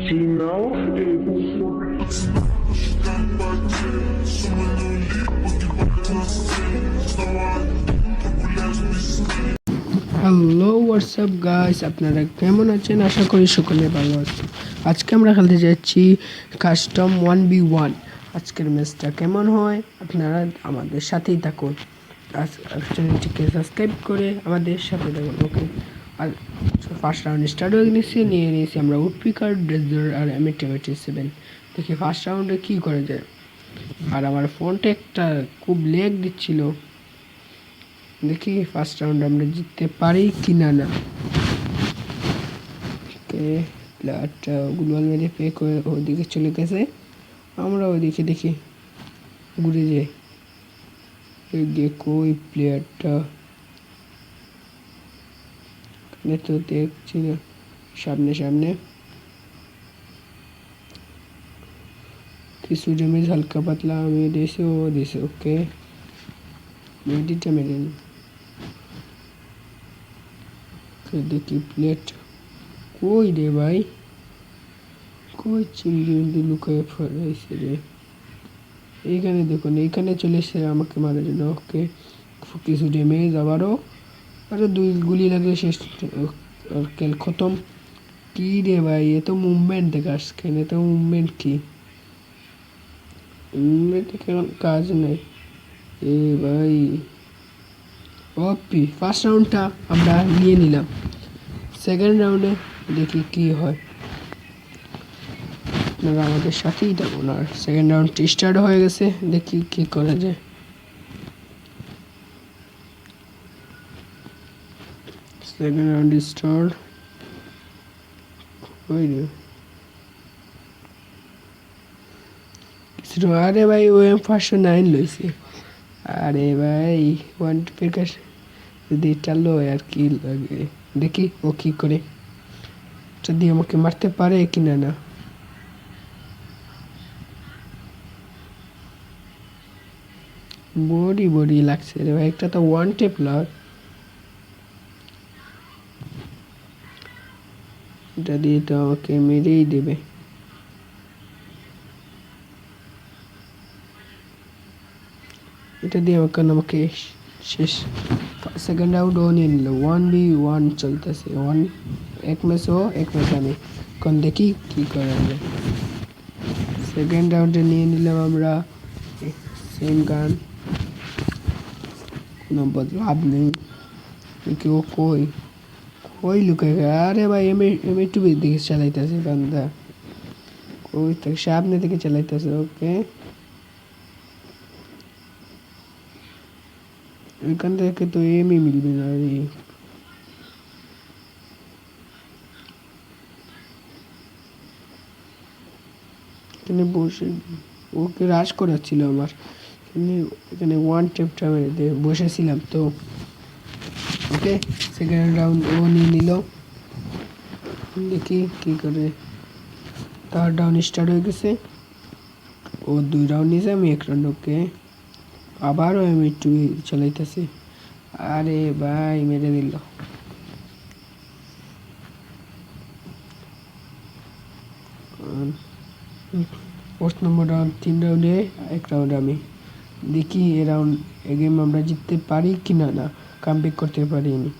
Hello WhatsApp guys, আপনারা কেমন আছেন? আশা করি সকলে ভালো আছেন। আজকে আমরা খেলতে যাচ্ছি কাস্টম 1v1। আজকের ম্যাচটা কেমন হয় আপনারা আমাদের সাথেই থাকুন। চ্যানেলটিকে সাবস্ক্রাইব করে আমাদের সাথে থাকুন। ওকে, আর ফার্স্ট রাউন্ড স্টার্ট হয়ে নিয়েছি আমরা উডপিকার, ড্রেজার আর M87। দেখি ফার্স্ট রাউন্ডে কী করা যায়। আর আমার ফোনটা একটা খুব লেগ দিচ্ছিল, দেখি ফার্স্ট রাউন্ড আমরা জিততে পারি কি না। প্লেয়ারটা গ্লোয়াল মেরে পেক হয়ে ওদিকে চলে গেছে, আমরা ওইদিকে দেখি ঘুরে যাই। দেখো ওই প্লেয়ারটা এখানে তো দেখছি না, সামনে কিছু ড্যামেজ হালকা পাতলা আমি দিয়েছি, ও দিয়েছে। ওকে, মেডিটা মেরে নি। দেখি প্লেট কই রে ভাই, কই চিংড়ি লুকায় ফেলাইছে রে। এইখানে দেখুন, এইখানে চলে এসে আমাকে মারার জন্য। ওকে, কিছু ড্যামেজ, আরও দুই গুলি লাগলে শেষ, খেল খতম। কি রে ভাই, এ তো মুভমেন্ট দেখাস কেন? এত মুভমেন্ট কি? কেমন কাজ নেই এ ভাই। ওপি ফার্স্ট রাউন্ডটা আমরা নিয়ে নিলাম। সেকেন্ড রাউন্ডে দেখি কি হয়, আপনারা আমাদের সাথেই থাকুন। আর সেকেন্ড রাউন্ডটি স্টার্ট হয়ে গেছে, দেখি কি করা যায়। সেকেন্ড রাউন্ড স্টার্ট ওই রে কিছু। আরে ভাই ও M509 লইছে। আরে ভাই 1 যদি চালো আর কি লাগে, দেখি ও কি করে, যদি আমাকে মারতে পারে কিনা না। বডি লাগছে রে ভাই, একটা তো ওয়ান টেপ লাগ, এটা দিয়ে তো আমাকে মেরেই দেবে। এটা দিয়ে আমাকে শেষ। সেকেন্ড রাউন্ড ও নিয়ে নিল, 1v1 চলতেছে। এক ম্যাচ ও এক ম্যাচ আমি। এখন দেখি কি করা যায়। সেকেন্ড রাউন্ডে নিয়ে নিলাম আমরা সেম গান, কোনো লাভ নেই। ও কই লুকাই? আরে ভাই M82 দিকে চালাইতেছে বান্দা, কই থেকে সামনে থেকে চালাইতেছে। ওকে, এখান থেকে তো এমই মিলবে না রে। এখানে বসে ওকে রাশ করাচ্ছিল আমার, এখানে ওয়ান টেপটা মেরে বসেছিলাম তো। ওকে, সেকেন্ড রাউন্ড ও নিয়ে নিল, দেখি কি করে। থার্ড রাউন্ড স্টার্ট হয়ে গেছে, ও 2 রাউন্ড নিয়েছে, আমি 1 রাউন্ড। ওকে, আবারও আমি একটু চালাইতেছি। আরে ভাই মেরে দিল। পোস্ট নম্বর রাউন্ড 3 রাউন্ডে 1 রাউন্ড আমি। দেখি এ গেম আমরা জিততে পারি কি না। কামব্যাক করতে পারিনি।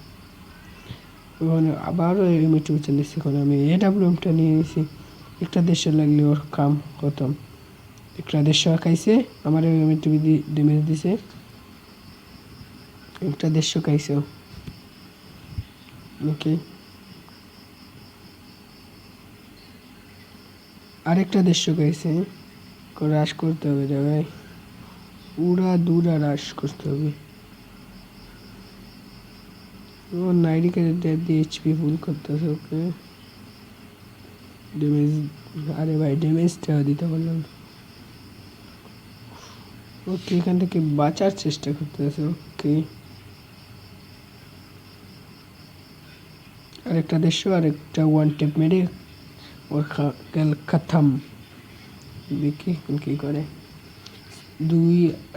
ওখানে আবারও M2 চালিয়েছি। এখন আমি AWMটা নিয়ে নিয়েছি। একটা 150 লাগলে ওর কাম খতম। একটা 150 খাইছে, আমার M2 ড্যামেজ দিছে। একটা 150 খাইছে। ওকে, আরেকটা 150 খাইছে। রাশ করতে হবে রে ভাই, দুরা রাশ করতে হবে। ও 90 দিয়ে HP ফুল করতেছে। ওকে, ড্যামেজ, আরে ভাই ড্যামেজটা দিতে পারলাম। ওকে, এখান থেকে বাঁচার চেষ্টা করতেছে। ওকে, আরেকটা 150, আরেকটা ওয়ান টেপ মেরে ওর খতম। দেখি কি করে। 2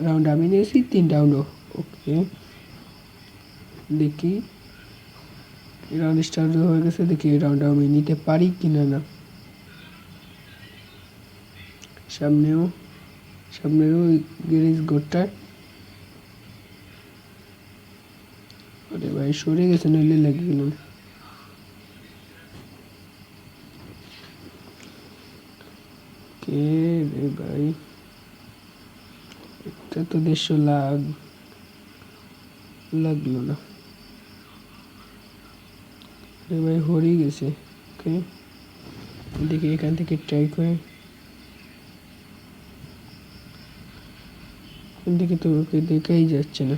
রাউন্ড আমি নিয়েছি, 3 রাউন্ডও। ওকে, দেখি রাউন্ড স্টার্ট হয়ে গেছে, দেখি এই রাউন্ড আমি নিতে পারি কিনা না। সামনেও সামনেরও গ্যারেজ ঘরটা। আরে ভাই সরে গেছে, নইলে লেগে গেল। কে রে ভাই, এটা তো 150 লাগলো না। আরে ভাই হরেই গেছে। ওকে, দেখি এখান থেকে ট্রাই করে। এখান থেকে তো ওকে দেখাই যাচ্ছে না।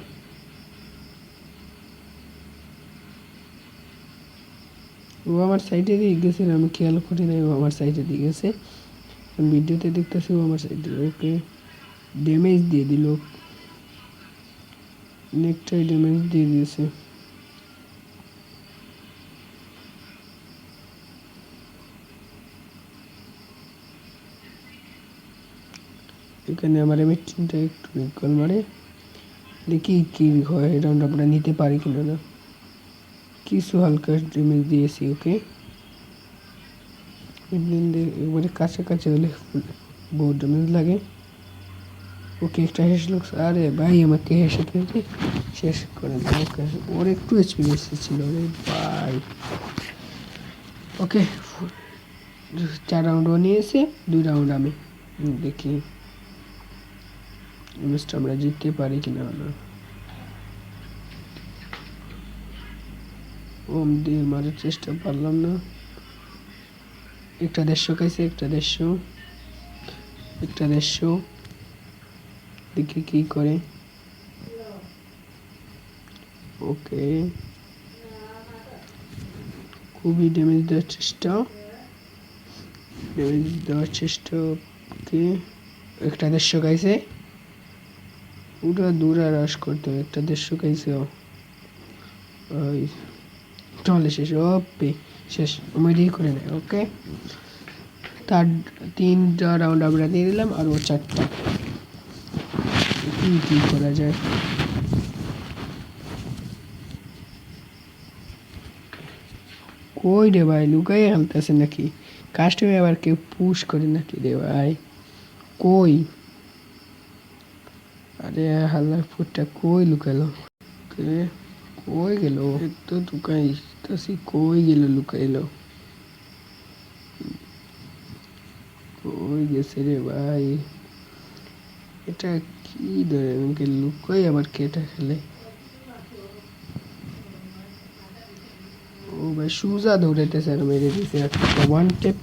ও আমার সাইডে দিয়ে গেছে, আমি খেয়াল করি নাই ও আমার সাইডে দিয়ে গেছে। ভিডিওতে দেখতেছি ও আমার সাইডে। ওকে, ড্যামেজ দিয়ে দিল, নেকটাই ড্যামেজ দিয়ে দিয়েছে। এখানে আমার মেশিনটা একটু রিকল মারে, দেখি কি হয়। রাউন্ড আমরা নিতে পারি কিনা না। কিছু হালকা ড্যামেজ দিয়েছি ওকে। একবারে কাছাকাছি হলে বহুত ড্যামেজ লাগে। ওকে, একটা হেস লোক। আরে ভাই আমাকে হেসে ফেলতে শেষ করে দেয়। ওকে, ওর একটু এক্সপিরিয়েন্স ছিল রে ভাই। ওকে, 4 রাউন্ড ও নিয়েছে, 2 রাউন্ড আমি। দেখি ম্যাচটা আমরা জিততে পারি কিনা না। ওম দিয়ে মারার চেষ্টা পারলাম না। একটা 150 খাইছে, একটা 150 দেখি কি করে। ওকে, খুবই ড্যামেজ দেওয়ার চেষ্টা। ওকে, একটা 150 খাইছে। পুরো দূরে রাশ করতে হবে। একটা 150 খাইছে। ওই চলে শেষ। ওপে শেষ, আমি রি করে নেই। ওকে, তার 3টা রাউন্ড আমরা দিয়ে দিলাম, আর ও 4টা। কি করা যায়। কই রে ভাই, লুকাই খেলতেছে নাকি? কাস্টমে আবার কেউ পুশ করে নাকি রে ভাই? কই, আরে হাল্লার ফুটটা কই লুকালো? কে, কই গেল? তো লুকাই তাছি, কই গেল লুকাইলো? কই গেছে রে ভাই? এটা কি ধরে আমাকে লুকাই, আবার কেটা খেলে? ও ভাই সুজা দৌড়াইতেছে আর মেরে দিছে একটা 1 টেপ।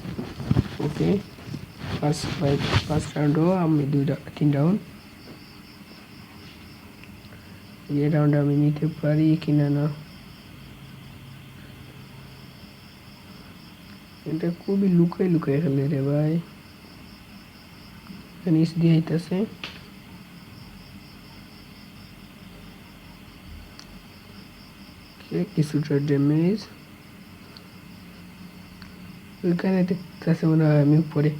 ওকে, ফার্স্ট রাউন্ডও আমি 3 রাউন্ড। এই রাউন্ড আমি নিতে পারি কিনা না। এটা খুবই লুকাই লুকাই খেলে রে ভাই। নিচ দিয়ে আইতাছে। কিছুটা ড্যামেজ ওইখানে দেখতেছে, মনে হয় আমি উপরে।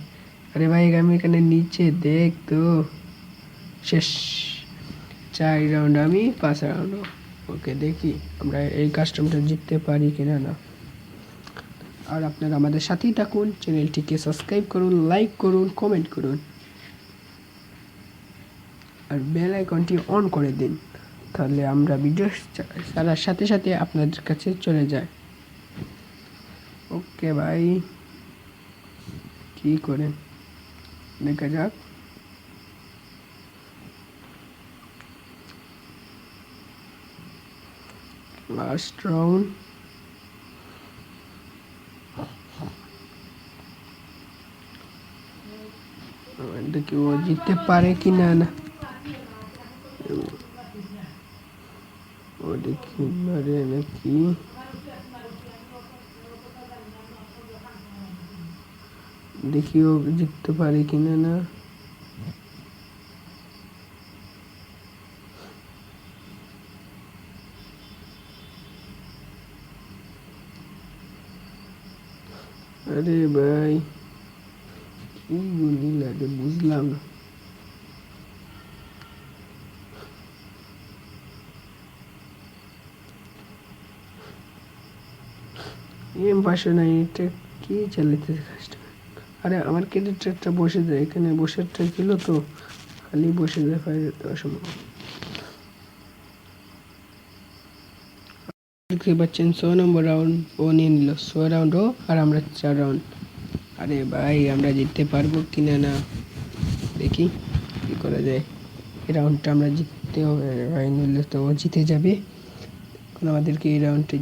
আরে ভাই আমি এখানে নিচে, দেখ তো। শেষ, 4 রাউন্ড আমি, 5 রাউন্ড। ওকে, দেখি আমরা এই কাস্টমটা জিততে পারি কিনা না। আর আপনারা আমাদের সাথেই থাকুন, চ্যানেলটিকে সাবস্ক্রাইব করুন, লাইক করুন, কমেন্ট করুন, আর বেল আইকনটি অন করে দিন। তাহলে আমরা ভিডিও ছাড়ার সাথে সাথে আপনাদের কাছে চলে যায়। ওকে ভাই, কি করেন দেখা যাক। Last round. দেখি ও জিততে পারে কি না না। ও দেখি মারে নাকি, দেখি ও জিততে পারে কিনা না। আরে ভাই কি গুলি লাগে বুঝলাম না। M509 এটা কি চালাইতেছে কাজটা? আরে আমার ক্যারেক্টারটা বসে যায় এখানে, বসেরটা ছিল তো খালি বসে যায় ফাইলে দেওয়ার সময়। দেখতে পাচ্ছেন 6 নম্বর রাউন্ড ও নিয়ে নিল, 6 রাউন্ড ও, আর আমরা 4 রাউন্ড। আরে ভাই আমরা জিততে পারবো কিনা না দেখি কি করা যায়। এই রাউন্ডটা আমরা জিততে হবে ভাই, নিলে তো ও জিতে যাবে। এখন আমাদেরকে এই রাউন্ডটা